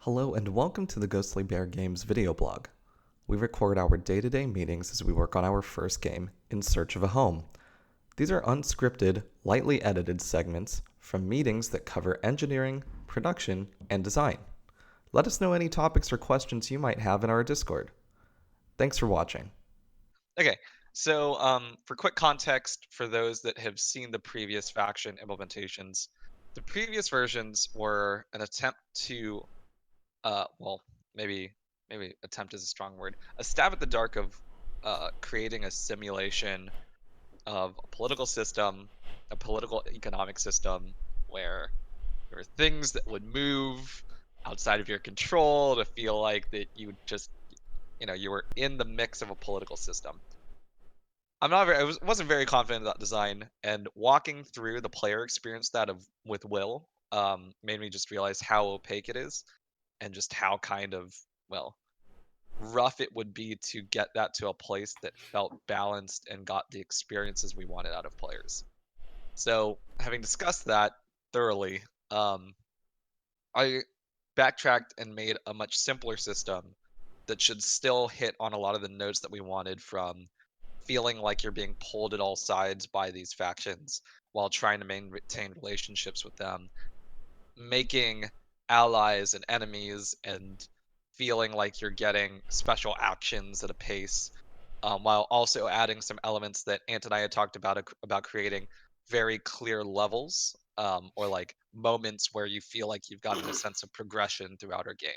Hello and welcome to the Ghostly Bear Games video blog. We record our day-to-day meetings as we work on our first game, In Search of a Home. These are unscripted, lightly edited segments from meetings that cover engineering, production, and design. Let us know any topics or questions you might have in our Discord. Thanks for watching. Okay, so for quick context, for those that have seen the previous faction implementations, the previous versions were an attempt to, well, maybe attempt is a strong word, a stab at the dark of creating a simulation of a political system, a political economic system where there are things that would move outside of your control to feel like that you just, you were in the mix of a political system. Wasn't very confident in that design, and walking through the player experience that of with Will made me just realize how opaque it is, and just how kind of well rough it would be to get that to a place that felt balanced and got the experiences we wanted out of players. So, having discussed that thoroughly, I backtracked and made a much simpler system that should still hit on a lot of the notes that we wanted from feeling like you're being pulled at all sides by these factions while trying to maintain relationships with them, making allies and enemies, and feeling like you're getting special actions at a pace, while also adding some elements that Ant and I had talked about creating very clear levels, or like moments where you feel like you've gotten a sense of progression throughout our game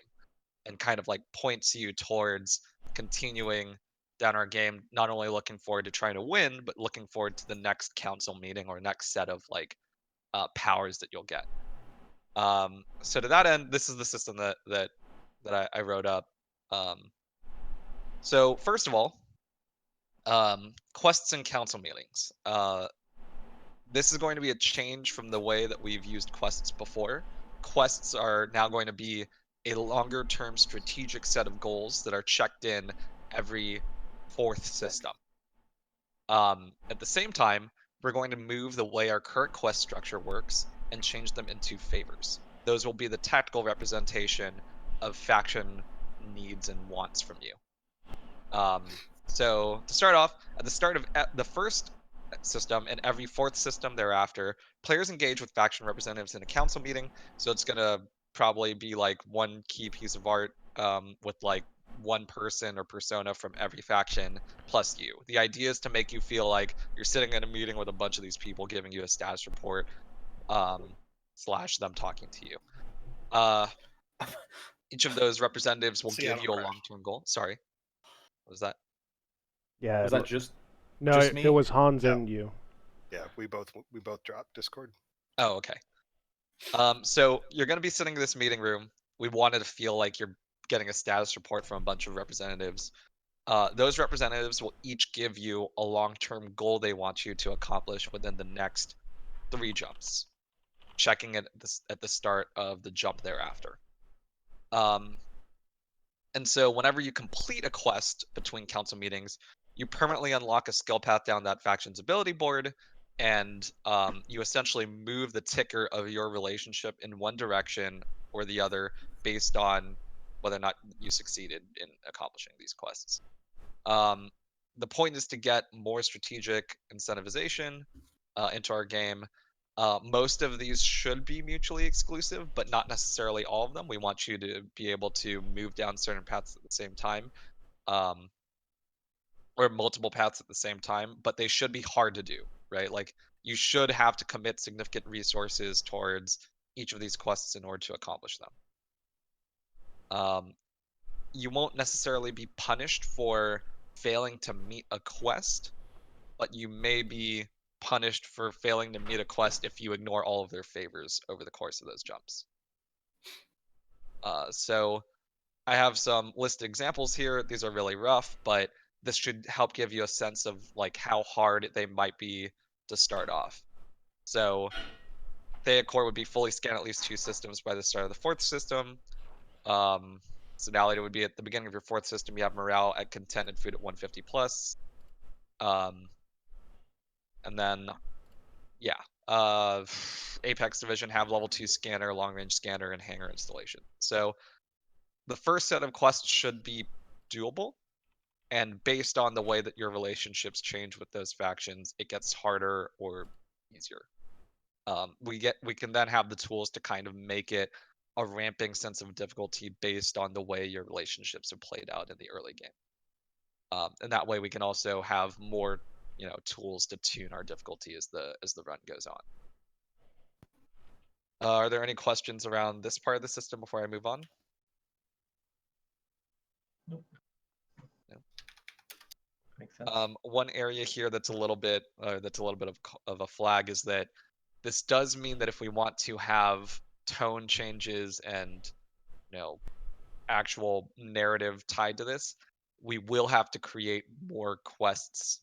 and kind of like points you towards continuing down our game, not only looking forward to trying to win, but looking forward to the next council meeting or next set of like powers that you'll get. So to that end, this is the system that I wrote up. Um, so first of all, quests and council meetings. This is going to be a change from the way that we've used quests before. Quests are now going to be a longer term strategic set of goals that are checked in every fourth system. At the same time, we're going to move the way our current quest structure works and change them into favors. Those will be the tactical representation of faction needs and wants from you. So to start off, at the start of the first system and every fourth system thereafter, players engage with faction representatives in a council meeting. So it's gonna probably be like one key piece of art, with like one person or persona from every faction plus you. The idea is to make you feel like you're sitting in a meeting with a bunch of these people giving you a status report, um, slash them talking to you. Uh, each of those representatives will give Seattle you a Crash. long-term goal. Sorry, what was that? Yeah, Was that no, just it me? was Hans No, and you. yeah, we both dropped Discord. Oh, okay. So you're going to be sitting in this meeting room. We wanted to feel like you're getting a status report from a bunch of representatives. Those representatives will each give you a long-term goal they want you to accomplish within the next 3 jumps, checking it at the start of the jump thereafter. Um, and so whenever you complete a quest between council meetings, you permanently unlock a skill path down that faction's ability board, and you essentially move the ticker of your relationship in one direction or the other based on whether or not you succeeded in accomplishing these quests. Um, the point is to get more strategic incentivization into our game. Most of these should be mutually exclusive, but not necessarily all of them. We want you to be able to move down certain paths at the same time, um, or multiple paths at the same time, but they should be hard to do, right? Like you should have to commit significant resources towards each of these quests in order to accomplish them. Um, you won't necessarily be punished for failing to meet a quest, but you may be punished for failing to meet a quest if you ignore all of their favors over the course of those jumps. So I have some listed examples here. These are really rough, but this should help give you a sense of like how hard they might be to start off. So Theacore would be fully scan at least 2 systems by the start of the fourth system. Sodality would be at the beginning of your fourth system. You have morale at content and food at 150 plus. Um, and then yeah, uh, Apex Division have level 2 scanner, long range scanner, and hangar installation. So the first set of quests should be doable, and based on the way that your relationships change with those factions, it gets harder or easier. We can then have the tools to kind of make it a ramping sense of difficulty based on the way your relationships have played out in the early game. And that way we can also have more, tools to tune our difficulty as the run goes on. Are there any questions around this part of the system before I move on? Nope. No. Makes sense. One area here that's a little bit of a flag is that this does mean that if we want to have tone changes and actual narrative tied to this, we will have to create more quests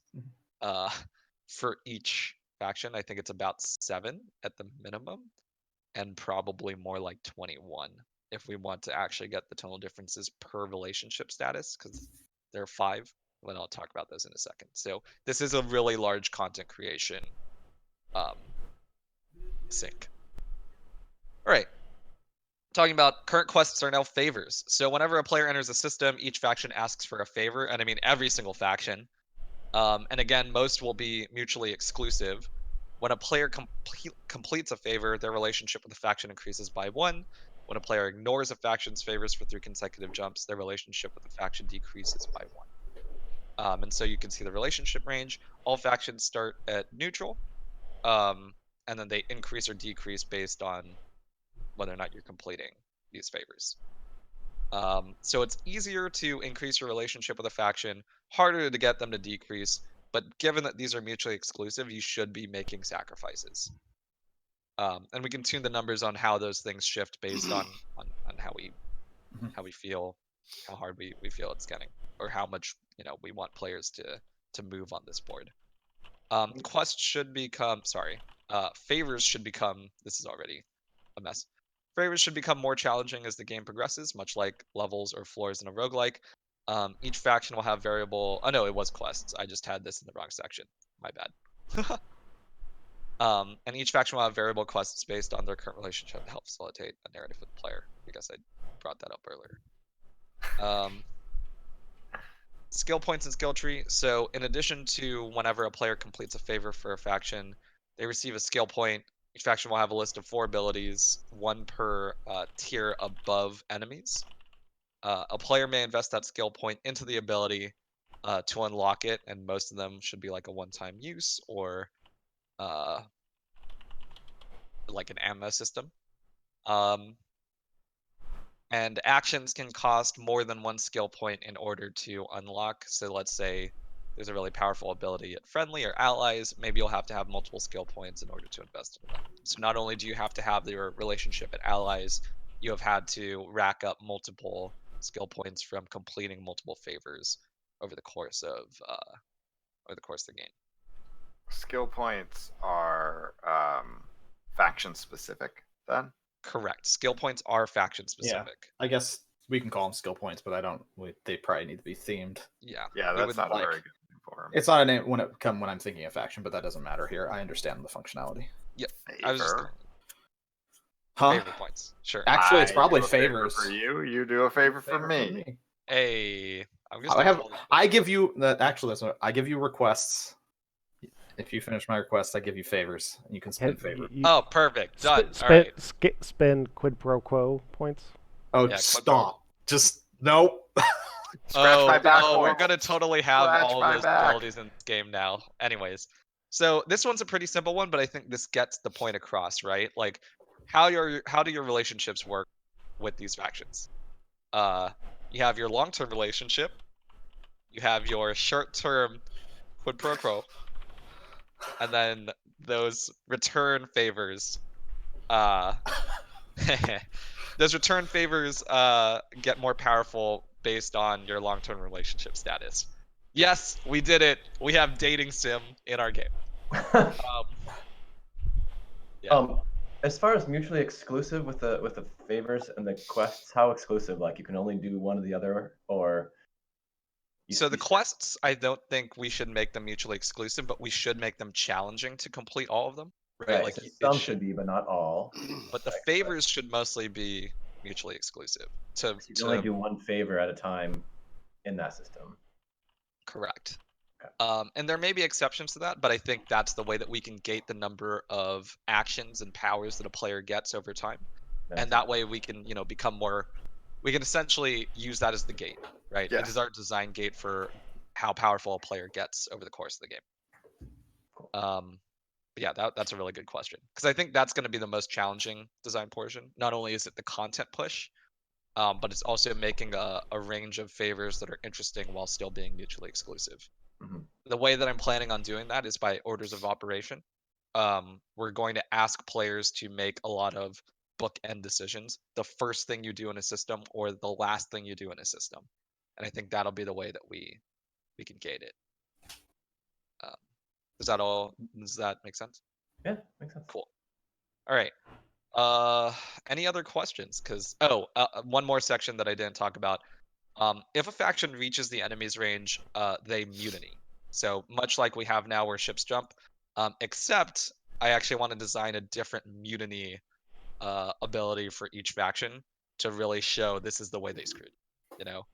for each faction. I think it's about 7 at the minimum, and probably more like 21 if we want to actually get the tonal differences per relationship status, because there are 5. Well, I'll talk about those in a second. So this is a really large content creation sink. All right. Talking about current quests are now favors. So whenever a player enters a system, each faction asks for a favor, and I mean every single faction. And again, most will be mutually exclusive. When a player completes a favor, their relationship with the faction increases by 1. When a player ignores a faction's favors for 3 consecutive jumps, their relationship with the faction decreases by 1. And so you can see the relationship range. All factions start at neutral, and then they increase or decrease based on whether or not you're completing these favors. So it's easier to increase your relationship with a faction, harder to get them to decrease, but given that these are mutually exclusive, you should be making sacrifices. And we can tune the numbers on how those things shift based on how we feel, how hard we feel it's getting, or how much we want players to move on this board. Quests should become favors should become, this is already a mess. Favors should become more challenging as the game progresses, much like levels or floors in a roguelike. Each faction will have variable. Oh no, it was quests. I just had this in the wrong section. My bad. And each faction will have variable quests based on their current relationship to help facilitate a narrative with the player. I guess I brought that up earlier. Skill points and skill tree. So in addition to whenever a player completes a favor for a faction, they receive a skill point. Each faction will have a list of 4 abilities, 1 per tier above enemies. A player may invest that skill point into the ability to unlock it, and most of them should be like a one-time use or like an ammo system. And actions can cost more than 1 skill point in order to unlock. So let's say there's a really powerful ability at friendly or allies, maybe you'll have to have multiple skill points in order to invest in that. So not only do you have to have your relationship at allies, you have had to rack up multiple skill points from completing multiple favors over the course of the game. Skill points are faction specific then? Correct. Skill points are faction specific. I guess we can call them skill points, but they probably need to be themed. Yeah. Yeah, that's not a very good name for them. It's not a name when I'm thinking of faction, but that doesn't matter here. I understand the functionality. Yep. Favor. I was just favor points. Sure. Actually, it's probably do a favor favors for you. You do a favor for me. Hey, I'm just I give you I give you requests. If you finish my request, I give you favors, and you can spend favor. Oh, perfect. Done. All right. Spend quid pro quo points. Oh, Yeah, stop! Just nope. Scratch my back we're points. gonna totally have Scratch all my those back. abilities in this game now. Anyways, so this one's a pretty simple one, but I think this gets the point across, right? Like, how do your relationships work with these factions? You have your long-term relationship. You have your short-term quid pro quo. And then those return favors, those return favors get more powerful based on your long-term relationship status. Yes, we did it. We have dating sim in our game. As far as mutually exclusive with the favors and the quests, how exclusive? Like you can only do one or the other, or So the quests, I don't think we should make them mutually exclusive, but we should make them challenging to complete all of them. right? Like So it some should- should be, but not all. But the favors should mostly be mutually exclusive. To You can only do one favor at a time in that system. correct. Okay. And there may be exceptions to that, but I think that's the way that we can gate the number of actions and powers that a player gets over time. And that way we can, become more. We can essentially use that as the gate, right? It Yes. is our design gate for how powerful a player gets over the course of the game. Cool. But yeah, that's a really good question because I think that's going to be the most challenging design portion. Not only is it the content push, but it's also making a range of favors that are interesting while still being mutually exclusive. Mhm. The way that I'm planning on doing that is by orders of operation. We're going to ask players to make a lot of bookend decisions. The first thing you do in a system or the last thing you do in a system. And I think that'll be the way that we can gate it. Does that make sense? Yeah, makes sense. Cool. All right. Any other questions? Because one more section that I didn't talk about. If a faction reaches the enemy's range, they mutiny. So much like we have now where ships jump, except I actually want to design a different mutiny ability for each faction to really show this is the way they screwed, you know?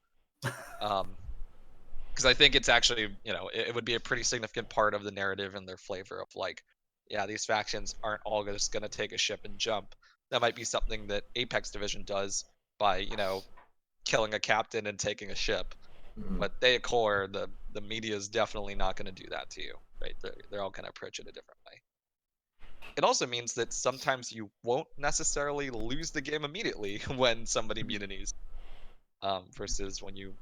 Because I think it's actually, it would be a pretty significant part of the narrative and their flavor of like, yeah, these factions aren't all just going to take a ship and jump. That might be something that Apex Division does by, killing a captain and taking a ship. Mhm. But they core, the media is definitely not going to do that to you, right? They're all going to approach it a different way. It also means that sometimes you won't necessarily lose the game immediately when somebody mutinies, versus when you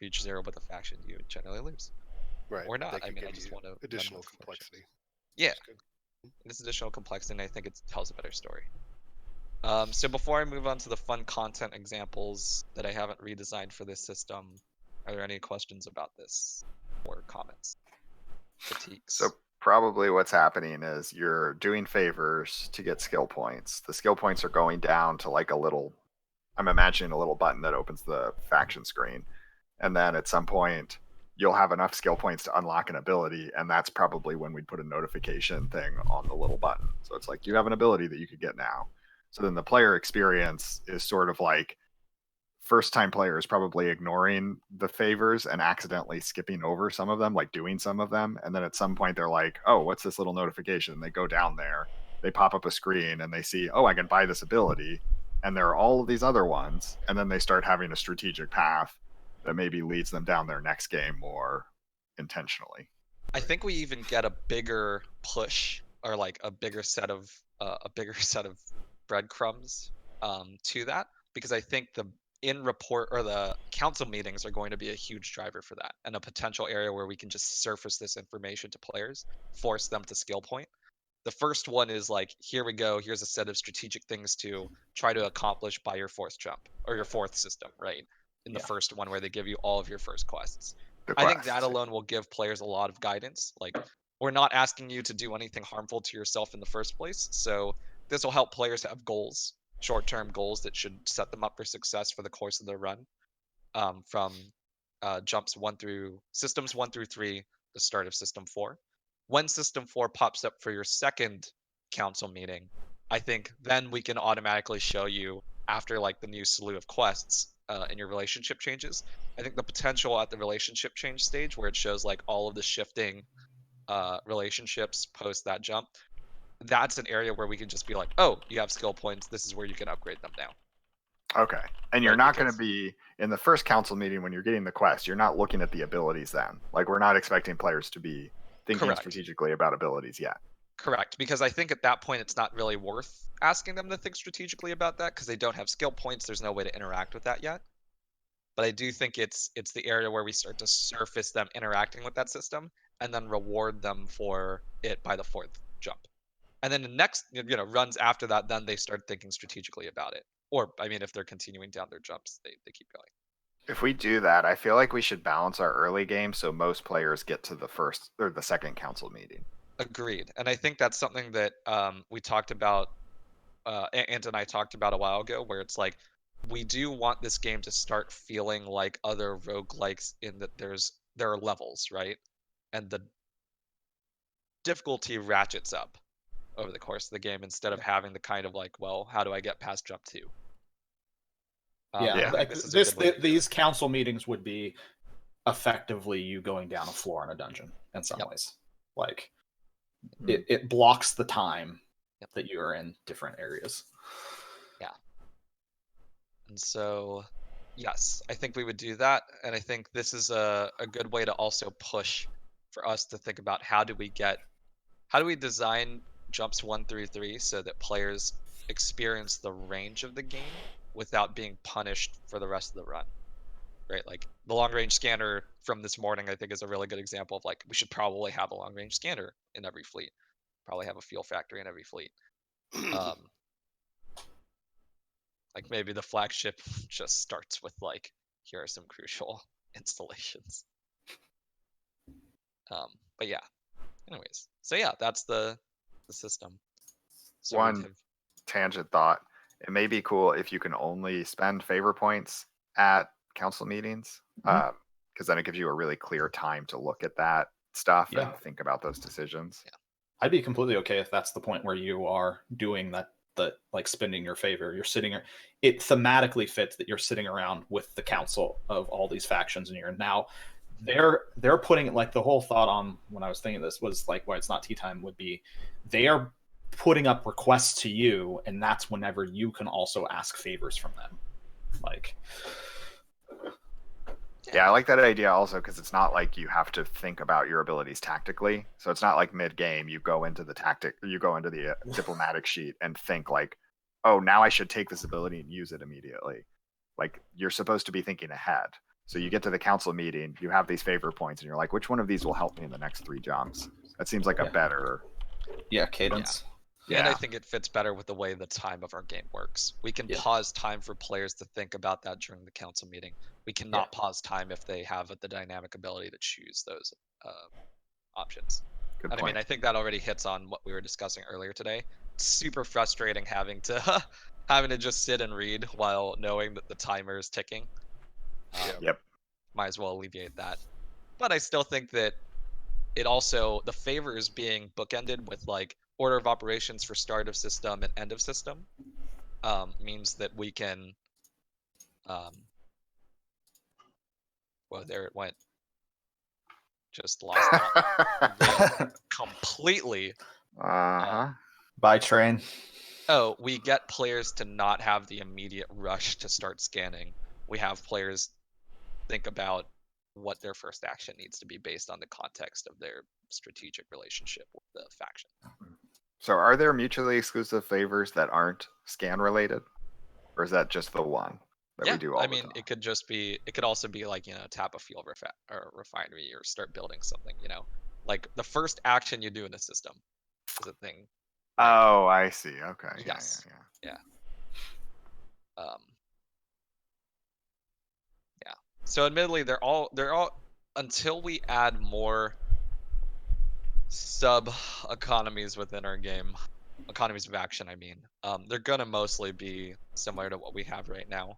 reach zero with a faction, you generally lose. Right. Or not. They I could mean, I give just you want to additional complexity. Yeah, That's good. this additional complexity, and I think it tells a better story. So before I move on to the fun content examples that I haven't redesigned for this system, are there any questions about this or comments, critiques? So probably what's happening is you're doing favors to get skill points. The skill points are going down to like a little, I'm imagining a little button that opens the faction screen. And then at some point, you'll have enough skill points to unlock an ability. And that's probably when we'd put a notification thing on the little button. So it's like, you have an ability that you could get now. So then the player experience is sort of like first time players probably ignoring the favors and accidentally skipping over some of them, like doing some of them. And then at some point they're like, oh, what's this little notification? And they go down there, they pop up a screen and they see, oh, I can buy this ability. And there are all of these other ones. And then they start having a strategic path that maybe leads them down their next game more intentionally. I think we even get a bigger push or like a bigger set of breadcrumbs to that, because I think the in report or the council meetings are going to be a huge driver for that, and a potential area where we can just surface this information to players, force them to skill point. The first one is like, here we go, here's a set of strategic things to try to accomplish by your fourth jump or your fourth system, right? In the Yeah. first one where they give you all of your first quests. The I think that quests. alone will give players a lot of guidance. Like, we're not asking you to do anything harmful to yourself in the first place. So this will help players have goals, short-term goals that should set them up for success for the course of their run. From systems 1 through 3, the start of system 4. When system 4 pops up for your second council meeting, I think then we can automatically show you after like the new slew of quests and your relationship changes. I think the potential at the relationship change stage where it shows like all of the shifting relationships post that jump, that's an area where we can just be like, oh, you have skill points, this is where you can upgrade them now. Okay. And you're Right, not going to because- be in the first council meeting when you're getting the quest, you're not looking at the abilities then. Like, we're not expecting players to be thinking Correct. strategically about abilities yet. Correct, because I think at that point it's not really worth asking them to think strategically about that because they don't have skill points. There's no way to interact with that yet. But I do think it's the area where we start to surface them interacting with that system and then reward them for it by the fourth jump. And then the next runs after that, then they start thinking strategically about it. Or I mean, if they're continuing down their jumps, they keep going. If we do that, I feel like we should balance our early game so most players get to the first or the second council meeting. Agreed. And I think that's something that we talked about, Ant and I talked about a while ago, where it's like, we do want this game to start feeling like other roguelikes in that there are levels, right? And the difficulty ratchets up over the course of the game instead of having the kind of like, well, how do I get past jump 2? Yeah, I think like this is a good way to do these it. council meetings would be effectively you going down a floor in a dungeon in some Yep. ways. Like Hmm. it blocks the time Yep. that you are in different areas. And so, yes, I think we would do that. And I think this is a good way to also push for us to think about how do we design jumps 1 through 3 so that players experience the range of the game without being punished for the rest of the run. Right? Like the long range scanner from this morning, I think is a really good example of like, we should probably have a long range scanner in every fleet, probably have a fuel factory in every fleet. Like maybe the flagship just starts with like, here are some crucial installations. But yeah, anyways, so yeah, that's the system. So we'd One tangent thought. It may be cool if you can only spend favor points at council meetings, because then it gives you a really clear time to look at that stuff Yeah. and think about those decisions. Yeah. I'd be completely okay if that's the point where you are doing that, like spending your favor. You're sitting, it thematically fits that you're sitting around with the council of all these factions, and you're now they're putting it, like the whole thought on when I was thinking this was like why it's not tea time would be they are putting up requests to you, and that's whenever you can also ask favors from them. Like, Yeah, I like that idea also because it's not like you have to think about your abilities tactically. So it's not like mid game you go into the diplomatic sheet and think like, oh, now I should take this ability and use it immediately. Like you're supposed to be thinking ahead. So you get to the council meeting, you have these favor points, and you're like, which one of these will help me in the next 3 jumps? That seems like a better. yeah, cadence. And I Yeah. think it fits better with the way the time of our game works. We can Yeah. pause time for players to think about that during the council meeting. We cannot pause time if they have the dynamic ability to choose those options. Good And point. I mean, I think that already hits on what we were discussing earlier today. It's super frustrating having to having to just sit and read while knowing that the timer is ticking. Yep. Might as well alleviate that. But I still think that it also, the favors being bookended with like order of operations for start of system and end of system, means that we can well, there it went, just lost it completely. Uh-huh. By train. Oh, we get players to not have the immediate rush to start scanning. We have players think about what their first action needs to be based on the context of their strategic relationship with the faction. So are there mutually exclusive favors that aren't scan related? Or is that just the one that we do all I the mean, time? it could just be, it could also be like, tap a fuel or refinery or start building something, like the first action you do in a system is a thing. Like, Oh, I see. Okay. Yes. Yeah. Yeah. So admittedly, they're all until we add more sub economies within our game, economies of action, I mean, they're gonna mostly be similar to what we have right now.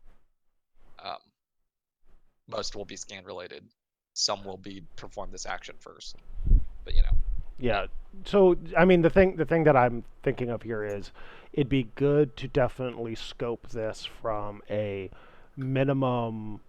Most will be scan related. Some will be perform this action first, but Yeah. So I mean, the thing that I'm thinking of here is, it'd be good to definitely scope this from a minimum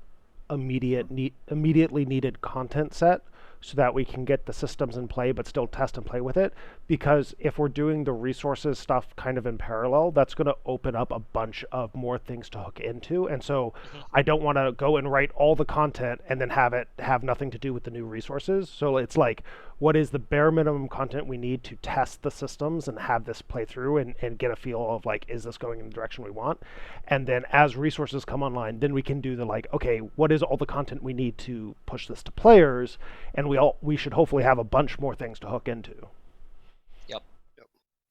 immediately needed content set, so that we can get the systems in play but still test and play with it. Because if we're doing the resources stuff kind of in parallel, that's going to open up a bunch of more things to hook into. And so I don't want to go and write all the content and then have it have nothing to do with the new resources. So it's like, what is the bare minimum content we need to test the systems and have this play through and get a feel of like, is this going in the direction we want? And then as resources come online, then we can do the like, okay, what is all the content we need to push this to players? And we should hopefully have a bunch more things to hook into.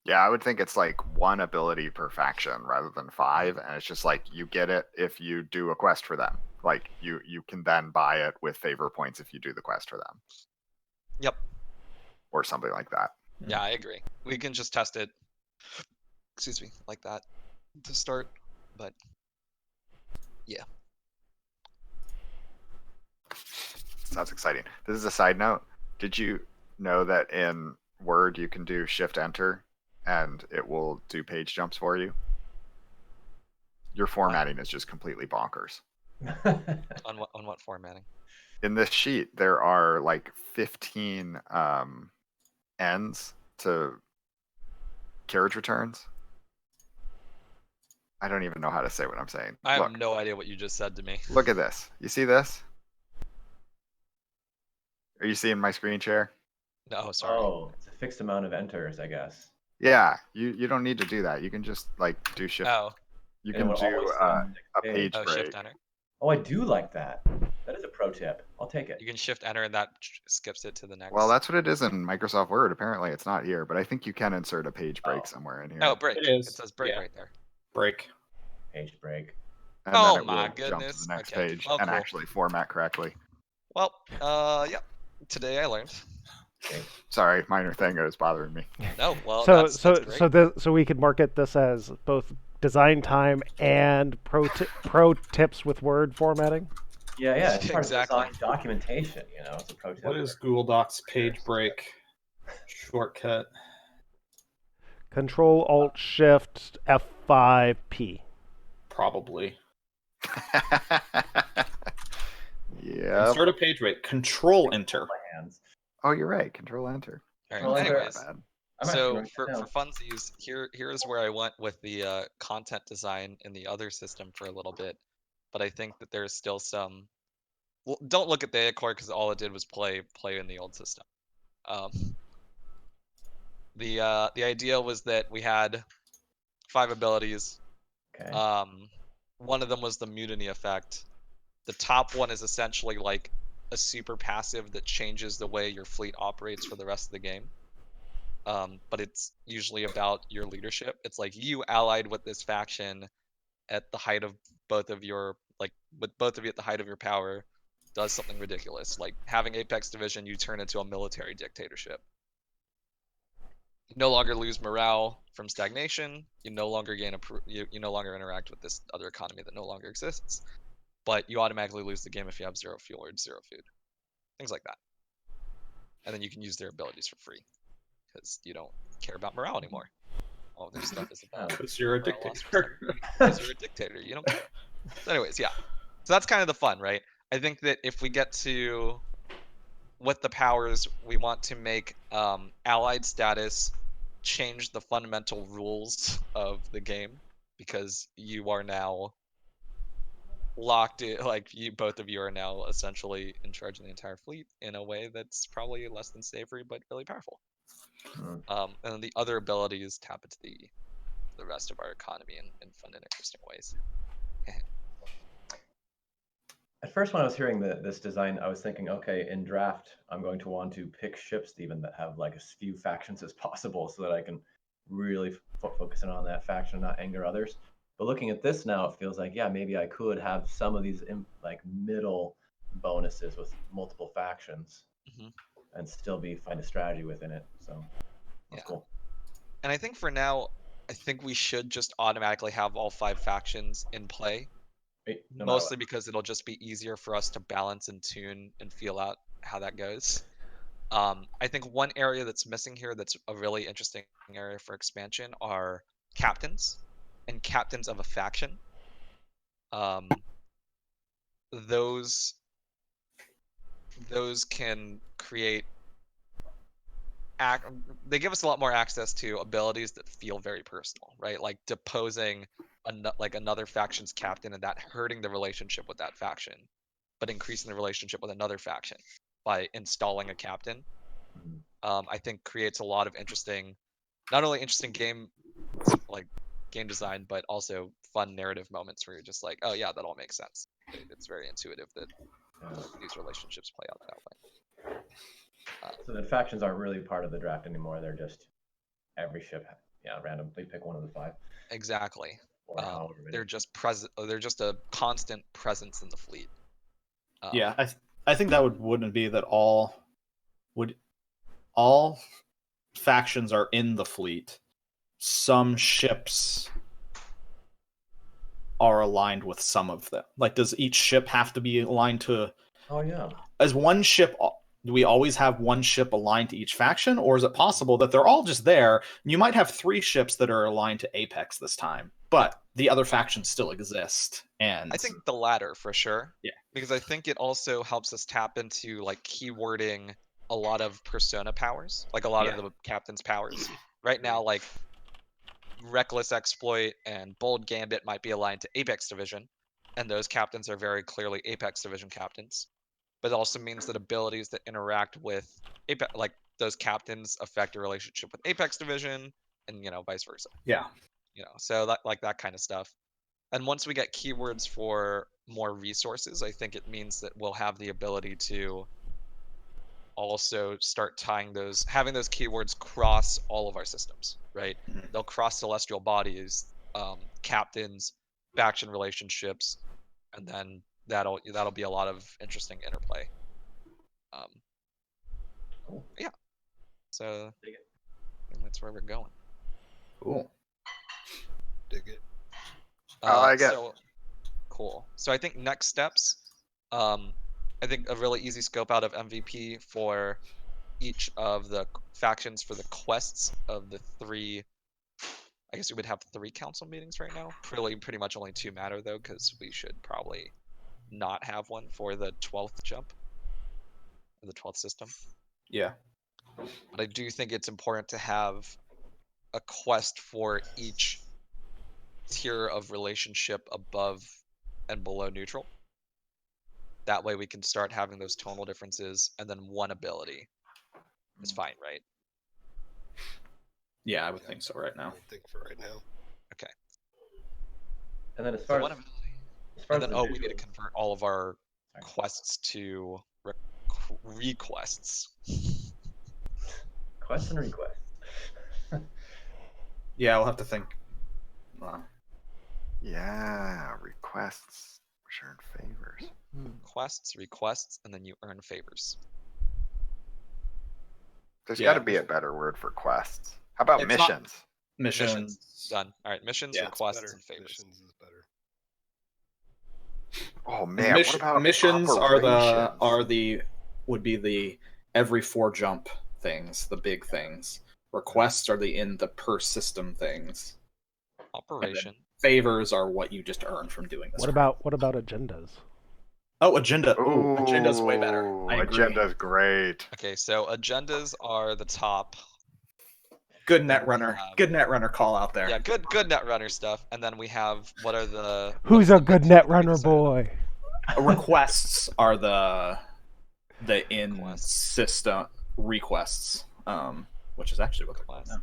Yeah, I would think it's like 1 ability per faction rather than 5, and it's just like you get it if you do a quest for them. Like you can then buy it with favor points if you do the quest for them. Yep. Or something like that. Yeah, I agree. We can just test it. Excuse me, like that to start, but yeah. Sounds exciting. This is a side note. Did you know that in Word you can do Shift Enter and it will do page jumps for you. Your formatting is just completely bonkers. On what formatting? In this sheet, there are like 15 ends to carriage returns. I don't even know how to say what I'm saying. I have Look, no idea what you just said to me. look at this. You see this? Are you seeing my screen share? No, sorry. Oh, it's a fixed amount of enters, I guess. Yeah, you don't need to do that. You can just like do shift. Oh, You And it can would do always stay on the next a page oh, break. shift enter. Oh, I do like that. That is a pro tip. I'll take it. You can shift enter, and that skips it to the next. Well, that's what it is in Microsoft Word. Apparently, it's not here, but I think you can insert a page break Oh. somewhere in here. Oh, break. It is. It says break Yeah. right there. Break. Page break. And Oh then it my will jump to goodness. the next Okay. page Well, and cool. actually format correctly. Well, yep. Today I learned. Okay. Sorry, minor thing. It was bothering me. No, well, so that's so great. so this, so we could market this as both design time and pro tips with Word formatting. Yeah, it's part Exactly. of design documentation, it's a pro tip. What is Google Docs page break shortcut? Control Alt Shift F5P. Probably. Yeah. Insert a page break. Control enter. My hands. Oh, you're right. Control Enter. All right. Well, That's not Anyways, that bad. I'm actually so writing for it down. funsies, here's where I went with the content design in the other system for a little bit, but I think that there's still some. Well, don't look at the core because all it did was play in the old system. The idea was that we had 5 abilities. Okay. One of them was the mutiny effect. The top one is essentially like a super passive that changes the way your fleet operates for the rest of the game. But it's usually about your leadership. It's like you allied with this faction at the height of both of your with both of you at the height of your power does something ridiculous. Like having Apex Division, you turn into a military dictatorship. You no longer lose morale from stagnation. You no longer gain you no longer interact with this other economy that no longer exists. But you automatically lose the game if you have 0 fuel or 0 food. Things like that. And then you can use their abilities for free because you don't care about morale anymore. All of their stuff is about Because you're a morale loss dictator. because you're a dictator. You don't care. So anyways, yeah. So that's kind of the fun, right? I think that if we get to with the powers, we want to make allied status change the fundamental rules of the game because you are now locked in, like you both of you are now essentially in charge of the entire fleet in a way that's probably less than savory but really powerful. And then the other abilities tap into the rest of our economy in fun and interesting ways. At first, when I was hearing this design, I was thinking, okay, in draft, I'm going to want to pick ships even that have like as few factions as possible, so that I can really focus in on that faction and not anger others. But looking at this now, it feels like, yeah, maybe I could have some of these like middle bonuses with multiple factions, and still find a strategy within it. So that's cool. And I think for now, I think we should just automatically have all 5 factions in play. No Mostly because it'll just be easier for us to balance and tune and feel out how that goes. I think one area that's missing here that's a really interesting area for expansion are captains and captains of a faction. Those can create they give us a lot more access to abilities that feel very personal, right? Like deposing another faction's captain and that hurting the relationship with that faction, but increasing the relationship with another faction by installing a captain. I think creates a lot of interesting, not only interesting game design, but also fun narrative moments where you're just like, oh yeah, that all makes sense. It's very intuitive that these relationships play out that way. So the factions aren't really part of the draft anymore. They're just every ship, randomly pick one of the 5. Exactly. They're just present. They're just a constant presence in the fleet. Yeah, I think that wouldn't be that all factions are in the fleet. Some ships are aligned with some of them. Like, does each ship have to be aligned to? Oh yeah. Is one ship do we always have one ship aligned to each faction, or is it possible that they're all just there? You might have 3 ships that are aligned to Apex this time, but the other factions still exist. And I think the latter for sure. Yeah. Because I think it also helps us tap into like keywording a lot of persona powers, like a lot of Yeah. the captain's powers. Right now, like Reckless Exploit and Bold Gambit might be aligned to Apex Division, and those captains are very clearly Apex Division captains. But it also means that abilities that interact with Apex, like those captains, affect your relationship with Apex Division, and vice versa. yeah, So that like that kind of stuff. And once we get keywords for more resources, I think it means that we'll have the ability to also start tying having those keywords cross all of our systems, right? Mhm. They'll cross celestial bodies, captains, faction relationships, and then that'll be a lot of interesting interplay. Cool. Yeah. So Dig it. I think that's where we're going. cool. Dig it. I get- So cool. So I think next steps, I think a really easy scope out of MVP for each of the factions for the quests of the 3. I guess we would have 3 council meetings right now. Pretty much only 2 matter though, because we should probably not have one for the 12th jump, or the 12th system. Yeah, But I do think it's important to have a quest for each tier of relationship above and below neutral. That way we can start having those tonal differences, and then one ability is fine, right? yeah, I would think so right I now. would think for right now. And then as So far one as, ability. as far And as then the we need to visuals- convert all of our Sorry. quests to requests. quests and requests. Yeah, I'll have to think. Yeah, requests, return favors. Quests, requests, and then you earn favors. There's Yeah. got to be a better word for quests. How about It's not- missions? Missions. Done. All right, missions, Yeah, it's requests, Better. and favors. Missions is better. Oh man, what about missions operations? would be the every 4 jump things, the big things. Requests are the in the per system things. Operation. Favors are what you just earn from doing this. What about agendas? Oh, agenda. Ooh, agenda's way better. Ooh, I agree. agenda's great. Okay, so agendas are the top. Good Netrunner. Good Netrunner call out there. Yeah, good Netrunner stuff. And then we have what are the Who's what's a the good mid-tier that we Netrunner decided? boy? Requests are the in Requests. system requests, which is actually what they're called now.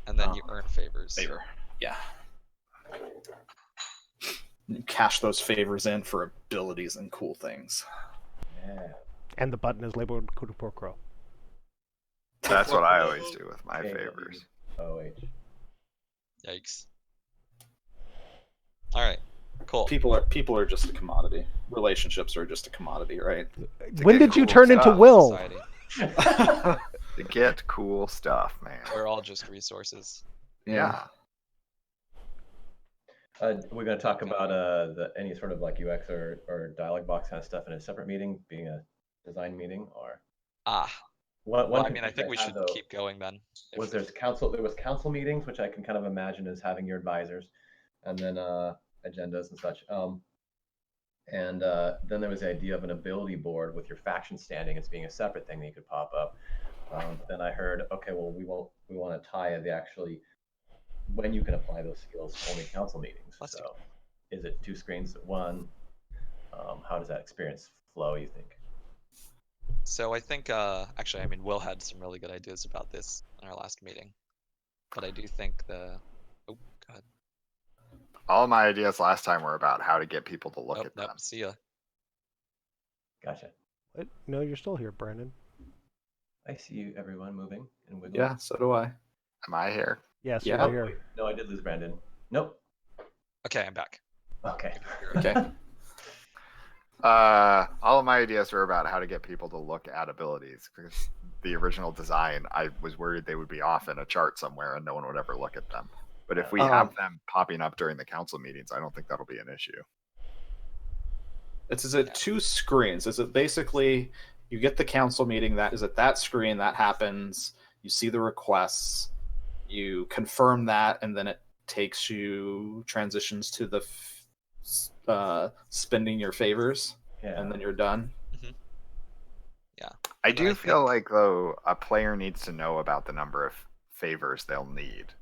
And then you earn favors. Favor. Yeah. You cash those favors in for abilities and cool things. Yeah. And the button is labeled Kudu Porkro. That's what I always do with my KW. favors. OH. Yikes. All right. Cool. People are just a commodity. Relationships are just a commodity, right? When get did you cool turn into stuff. Will? Society. To get cool stuff, man. We're all just resources. Yeah. We're going to talk about any sort of like UX or dialog box kind of stuff in a separate meeting, being a design meeting, or Well, one I mean, I think we have, should though, keep going then. was there was council meetings, which I can kind of imagine as having your advisors, and then agendas and such. And then there was the idea of an ability board with your faction standing as being a separate thing that you could pop up. Then I heard, okay, well, we want to tie the actually when you can apply those skills only council meetings. So is it 2 screens at one? How does that experience flow, you think? So I think, actually, I mean, Will had some really good ideas about this in our last meeting. But I do think oh, God. All my ideas last time were about how to get people to look at them. See ya. Gotcha. What? No, you're still here, Brandon. I see you, everyone, moving and wiggling. Yeah, so do I. Am I here? Yes, Yeah. you're here. No, I did lose Brandon. Nope. Okay, I'm back. Okay. Okay. All of my ideas were about how to get people to look at abilities, because the original design, I was worried they would be off in a chart somewhere and no one would ever look at them. But if we have them popping up during the council meetings, I don't think that'll be an issue. Is it 2 screens? Is it basically You get the council meeting. That is at that screen. That happens. You see the requests. You confirm that, and then it transitions to the spending your favors, Yeah. and then you're done. I And then do I feel think- like, though, a player needs to know about the number of favors they'll need.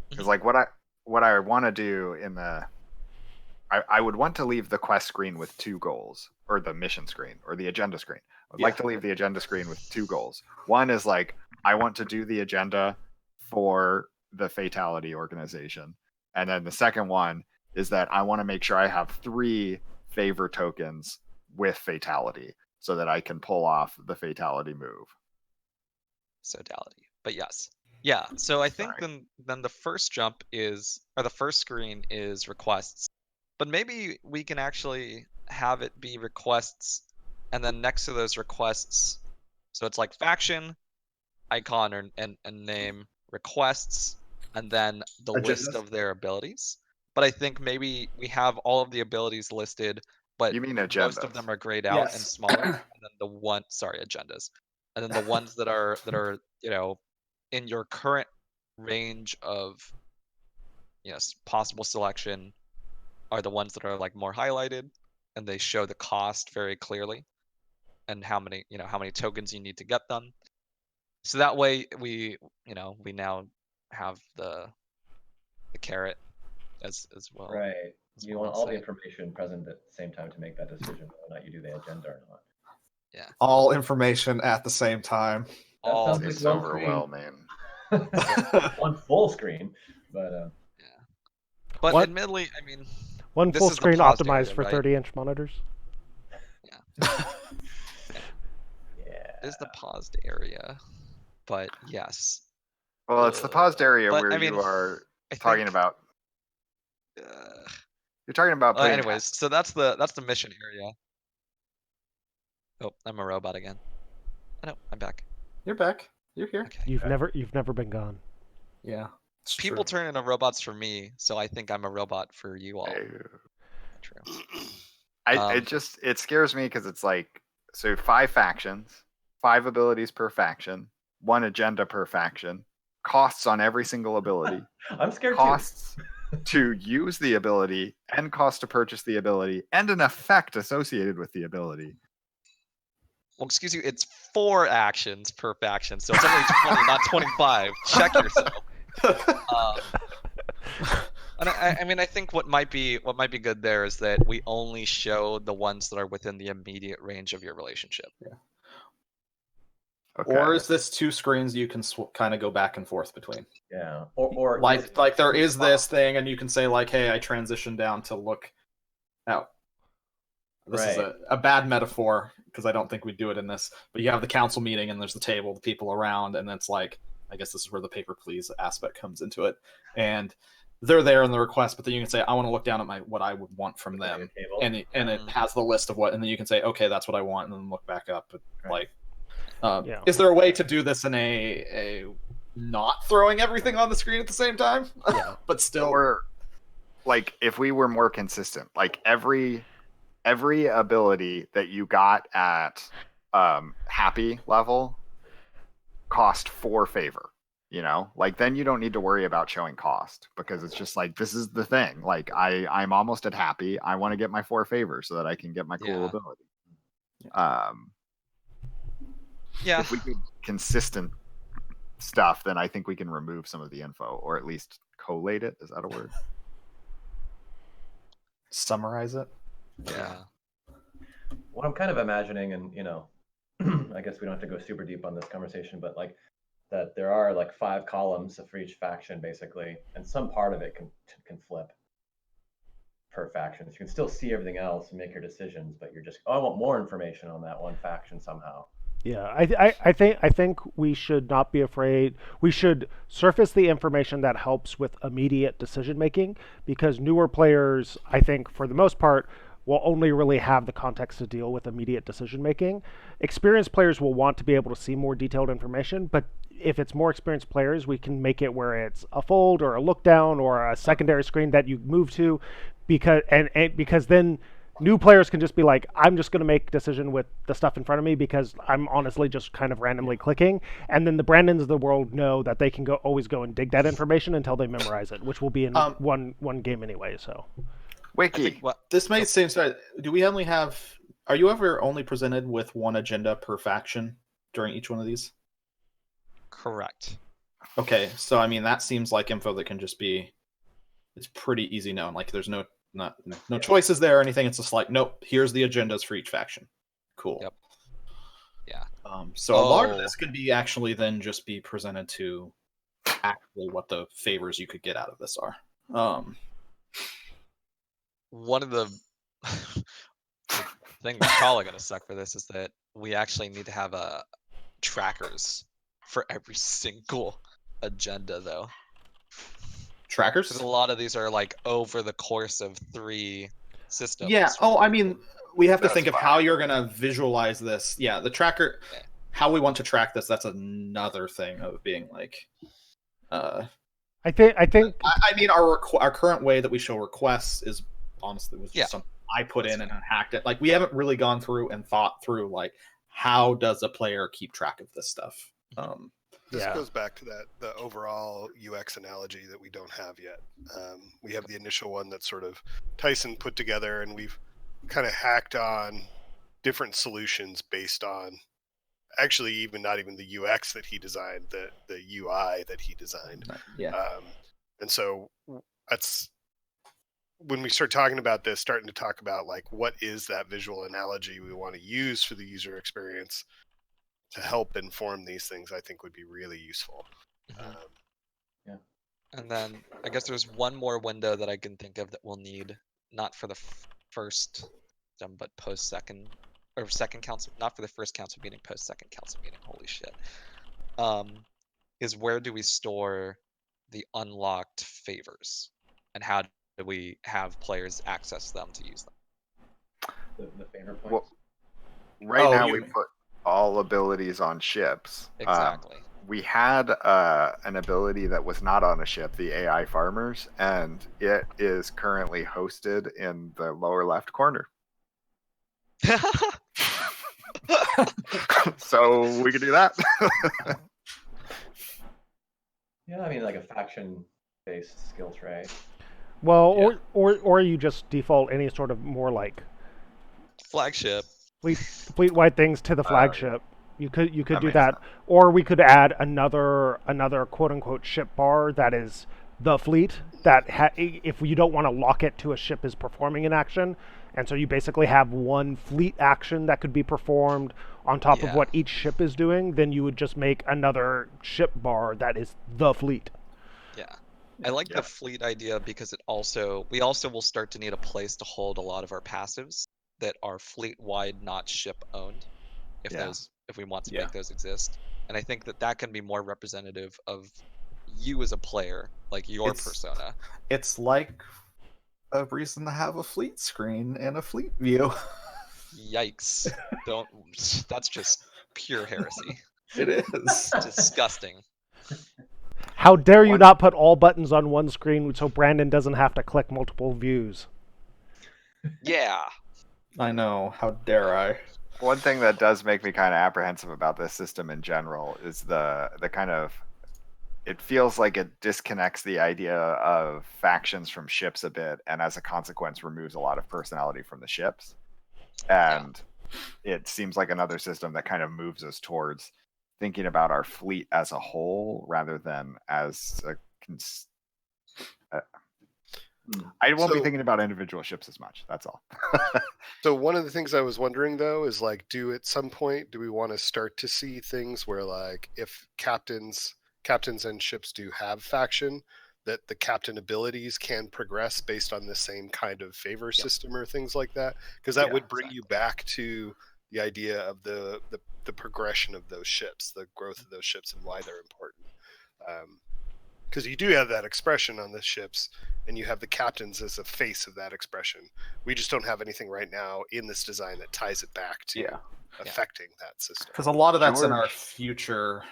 Because, Mhm. like, what I want to do in the... I would want to leave the quest screen with 2 goals, or the mission screen, or the agenda screen. I would like to leave the agenda screen with 2 goals. One is, like, I want to do the agenda for the Fatality organization. And then the second one is that I want to make sure I have 3 favor tokens with Fatality, so that I can pull off the Fatality move. Sodality. But yes. Yeah. So I think Sorry. then the first jump is, or the first screen is requests. But maybe we can actually have it be requests, and then next to those requests, so it's like faction, icon, and name, requests, and then the list Agendas? of their abilities. But I think maybe we have all of the abilities listed, but You mean most of agendas? them are grayed out and Yes. smaller, and then agendas, and then the ones that are in your current range of possible selection are the ones that are like more highlighted, and they show the cost very clearly, and how many tokens you need to get them. So that way we now have the carrot as well. Right. as You one want would all the say. information present at the same time to make that decision whether or not you do the agenda or not. All information at the same time. That All sounds the like It's one screen. overwhelming. One full screen, but But What? admittedly, I mean, One this full is the screen paused optimized area, for right? 30-inch monitors. yeah. Is the paused area, but yes. Well, it's the paused area But, where I mean, you are I talking think, about. You're talking about putting. anyways, so that's the mission area. Oh, I'm a robot again. Oh, no, I'm back. You're back. You're here. Okay. You've never been gone. Yeah. It's People true. turn into robots for me, so I think I'm a robot for you all. Ew. True. It scares me because it's like, so 5 factions, 5 abilities per faction, 1 agenda per faction, costs on every single ability, I'm scared costs to use the ability, and cost to purchase the ability, and an effect associated with the ability. Well, excuse you, it's 4 actions per faction, so it's only 20, not 25. Check yourself. And I mean, I think what might be good there is that we only show the ones that are within the immediate range of your relationship. Okay. Or is this 2 screens you can kind of go back and forth between? too. Yeah. Or Like there is this thing, and you can say like, "Hey, I transitioned down to look out." This is Right. a bad metaphor because I don't think we do it in this. But you have the council meeting, and there's the table, the people around, and it's like, I guess this is where the paper please aspect comes into it. And they're there in the request, but then you can say, I want to look down at what I would want from Look at them, your table. and it has the list of what, and then you can say, okay, that's what I want, and then look back up. But, Right. Yeah. Is there a way to do this in a not throwing everything on the screen at the same time? Yeah. But still, Or like if we were more consistent, like every ability that you got at happy level cost 4 favor, like then you don't need to worry about showing cost, because it's just like, this is the thing, like I'm almost at happy, I want to get my 4 favor so that I can get my cool Yeah. ability. Yeah. If we do consistent stuff, then I think we can remove some of the info, or at least collate it. Is that a word? summarize it. Yeah. What I'm kind of imagining, and I guess we don't have to go super deep on this conversation, but like that there are like 5 columns for each faction basically, and some part of it can flip per faction. So you can still see everything else and make your decisions, but you're just, I want more information on that one faction somehow. Yeah, I think we should not be afraid. We should surface the information that helps with immediate decision making, because newer players, I think, for the most part, will only really have the context to deal with immediate decision making. Experienced players will want to be able to see more detailed information, but if it's more experienced players, we can make it where it's a fold or a look down or a secondary screen that you move to, because then New players can just be like, I'm just going to make a decision with the stuff in front of me because I'm honestly just kind of randomly clicking. And then the Brandons of the world know that they can always go and dig that information until they memorize it, which will be in one game anyway. So, Wiki. This may seem sorry. Do we only have? Are you ever only presented with one agenda per faction during each one of these? Correct. Okay, so I mean that seems like info that can just be. It's pretty easy known. Like there's no choices there or anything. It's just like, nope, here's the agendas for each faction. Cool. Yep. Yeah. So a lot of this could be actually then just be presented to actually what the favors you could get out of this are. One of the thing that's probably going to suck for this is that we actually need to have trackers for every single agenda, though. Trackers? Because a lot of these are like over the course of 3 systems. Yeah. Oh, I mean, we have to think of how you're going to visualize this. Yeah, the tracker, how we want to track this, that's another thing of being like... I think. I mean, our current way that we show requests is honestly was just something I put in and hacked it. Like, we haven't really gone through and thought through, like, how does a player keep track of this stuff? This goes back to the overall UX analogy that we don't have yet. We have the initial one that sort of Tysen put together, and we've kind of hacked on different solutions based on actually even not even the UX that he designed, the UI that he designed. And so that's when we start talking about this, starting to talk about like what is that visual analogy we want to use for the user experience to help inform these things, I think would be really useful. And then I guess there's one more window that I can think of that we'll need, not for the first, but post second council, not for the first council meeting, post second council meeting. Holy shit! Is where do we store the unlocked favors, and how do we have players access them to use them? The favor points. Well, right now we put all abilities on ships. Exactly. We had an ability that was not on a ship, the AI Farmers, and it is currently hosted in the lower left corner. So we could do that. Yeah, I mean, like a faction-based skill tray. Well, or you just default any sort of more like flagship fleet-wide things to the flagship. You could do that, or we could add another quote-unquote ship bar that is the fleet that if you don't want to lock it to a ship is performing an action, and so you basically have one fleet action that could be performed on top of what each ship is doing, then you would just make another ship bar that is the fleet. Yeah. I like the fleet idea because we also will start to need a place to hold a lot of our passives that are fleet-wide, not ship-owned, if we want to make those exist. And I think that can be more representative of you as a player, like your persona. It's like a reason to have a fleet screen and a fleet view. Yikes. That's just pure heresy. It is. It's disgusting. How dare you not put all buttons on one screen so Brandon doesn't have to click multiple views? Yeah. I know. How dare I? One thing that does make me kind of apprehensive about this system in general is the kind of, it feels like it disconnects the idea of factions from ships a bit, and as a consequence removes a lot of personality from the ships. And it seems like another system that kind of moves us towards thinking about our fleet as a whole rather than as a I won't be thinking about individual ships as much. That's all. So one of the things I was wondering though is like, at some point do we want to start to see things where like if captains and ships do have faction, that the captain abilities can progress based on the same kind of favor system or things like that? Because that would bring you back to the idea of the progression of those ships, the growth of those ships, and why they're important. Because you do have that expression on the ships, and you have the captains as a face of that expression. We just don't have anything right now in this design that ties it back to affecting that system. Because a lot of that's in our future.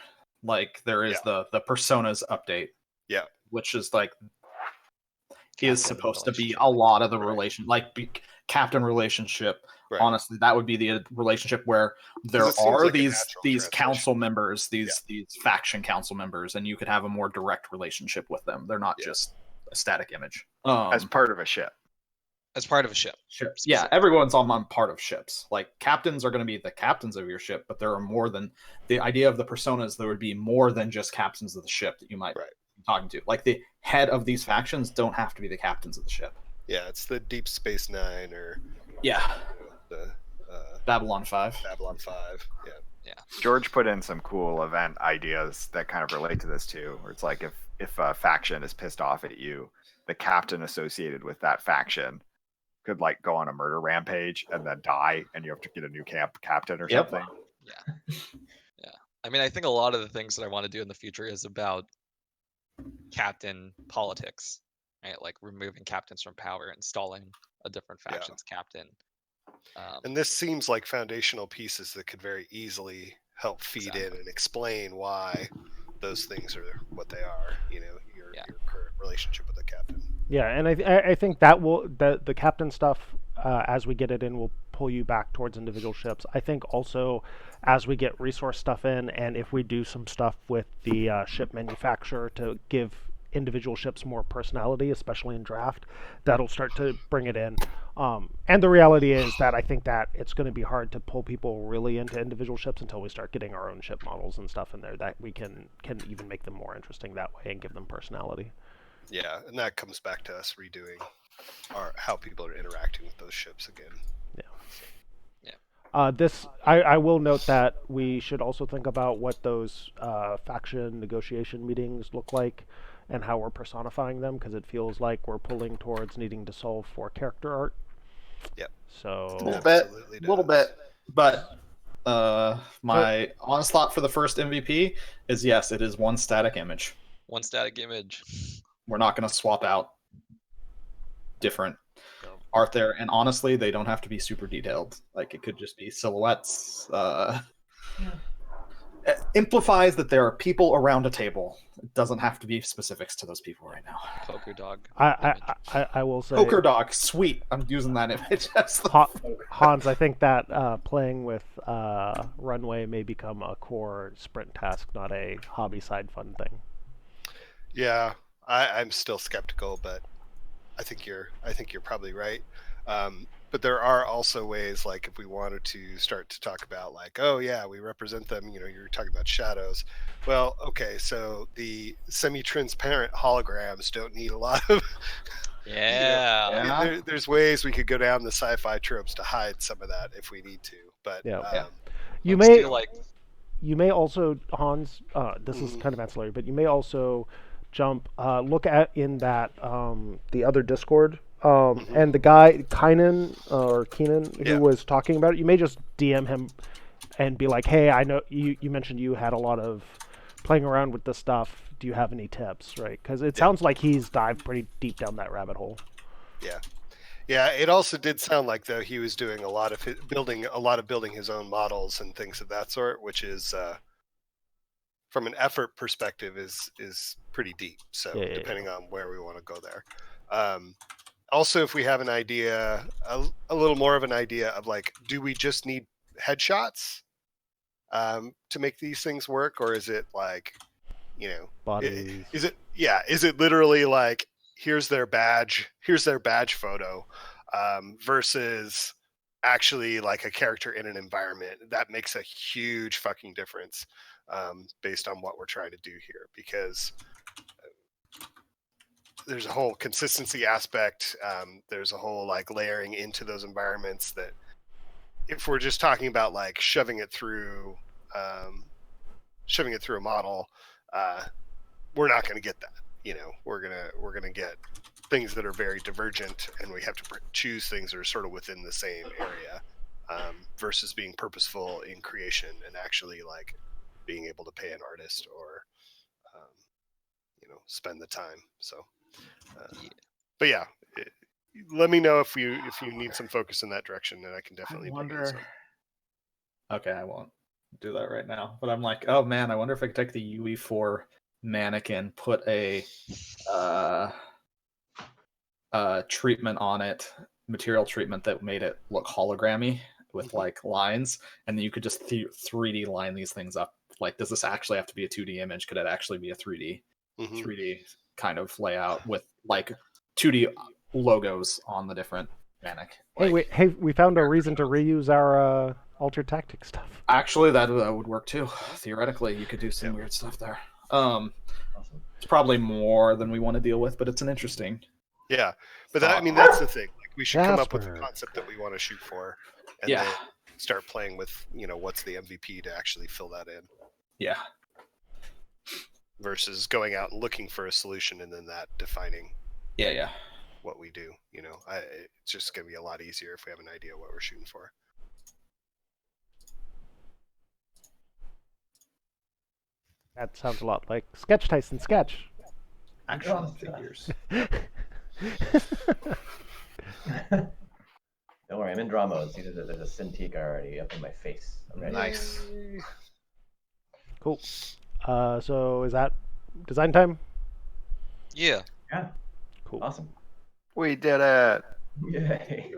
Like there is the personas update. Which is like is supposed to be a lot of the relation. Like captain relationship. Right. Honestly, that would be the relationship where there it seems are like a these natural these translation. council members, these faction council members, and you could have a more direct relationship with them. They're not just a static image. As part of a ship. As part of a ship. Ships. Yeah, everyone's on part of ships. Like captains are going to be the captains of your ship, but there are more than the idea of the personas. There would be more than just captains of the ship that you might be talking to. Like the head of these factions don't have to be the captains of the ship. Yeah, it's the Deep Space Nine or the Babylon 5. Babylon 5. Yeah. George put in some cool event ideas that kind of relate to this too, where it's like if a faction is pissed off at you, the captain associated with that faction could like go on a murder rampage and then die, and you have to get a new captain or something. Yeah. I mean, I think a lot of the things that I want to do in the future is about captain politics, right? Like removing captains from power, installing a different faction's captain. And this seems like foundational pieces that could very easily help feed in and explain why those things are what they are. You know, your current relationship with the captain. Yeah, and I think that will the captain stuff as we get it in will pull you back towards individual ships. I think also as we get resource stuff in, and if we do some stuff with the ship manufacturer to give individual ships more personality, especially in draft, that'll start to bring it in. And the reality is that I think that it's going to be hard to pull people really into individual ships until we start getting our own ship models and stuff in there that we can even make them more interesting that way and give them personality. Yeah, and that comes back to us redoing how people are interacting with those ships again. I will note that we should also think about what those faction negotiation meetings look like and how we're personifying them, because it feels like we're pulling towards needing to solve for character art. Yep. So a little bit. But my honest thought for the first MVP is yes, it is one static image. One static image. We're not going to swap out different art there, and honestly, they don't have to be super detailed. Like it could just be silhouettes. It implies that there are people around a table. It doesn't have to be specifics to those people right now. Poker dog. I will say poker dog. Sweet. I'm using that image. Hans, I think that playing with runway may become a core sprint task, not a hobby side fun thing. Yeah, I'm still skeptical, but I think you're probably right. But there are also ways, like if we wanted to start to talk about like, oh yeah, we represent them, you know, you're talking about shadows. Well, okay, so the semi-transparent holograms don't need a lot of there's ways we could go down the sci-fi tropes to hide some of that if we need to. But you may also, Hans, this is kind of ancillary, but you may also look at in that the other Discord, and the guy Keenan who was talking about it, you may just DM him and be like, hey, I know you mentioned you had a lot of playing around with this stuff. Do you have any tips? Right? Because it sounds like he's dived pretty deep down that rabbit hole. Yeah, it also did sound like though he was doing a lot of building his own models and things of that sort, which is from an effort perspective is pretty deep. So depending on where we want to go there. Also, if we have an idea, a little more of an idea of like, do we just need headshots to make these things work, or is it like, you know, bodies? Is it literally like here's their badge photo versus actually like a character in an environment? That makes a huge fucking difference based on what we're trying to do here, because there's a whole consistency aspect. There's a whole like layering into those environments that if we're just talking about like shoving it through a model, we're not going to get that. You know, we're gonna get things that are very divergent, and we have to choose things that are sort of within the same area versus being purposeful in creation and actually like being able to pay an artist or spend the time. So but yeah, let me know if you need some focus in that direction, and I can definitely Okay, I won't do that right now, but I'm like, oh man, I wonder if I could take the UE4 mannequin, put a treatment on it, material treatment that made it look hologrammy with like lines, and then you could just 3D line these things up. Like, does this actually have to be a 2D image? Could it actually be a 3D kind of layout with like 2D logos on the different manic? Hey, we found a reason to reuse our altered tactic stuff. Actually, that would work too. Theoretically, you could do some weird stuff there. It's probably more than we want to deal with, but it's an interesting. Yeah, but I mean that's the thing. Like we should come up with a concept that we want to shoot for, and then start playing with what's the MVP to actually fill that in. Yeah. Versus going out and looking for a solution and then that defining. Yeah. What we do, it's just going to be a lot easier if we have an idea what we're shooting for. That sounds a lot like Sketch Tyson Sketch. Action figures. Don't worry, I'm in draw mode. See, there's a Cintiq already up in my face. Nice. Cool. So is that design time? Yeah. Yeah. Cool. Awesome. We did it. Yay.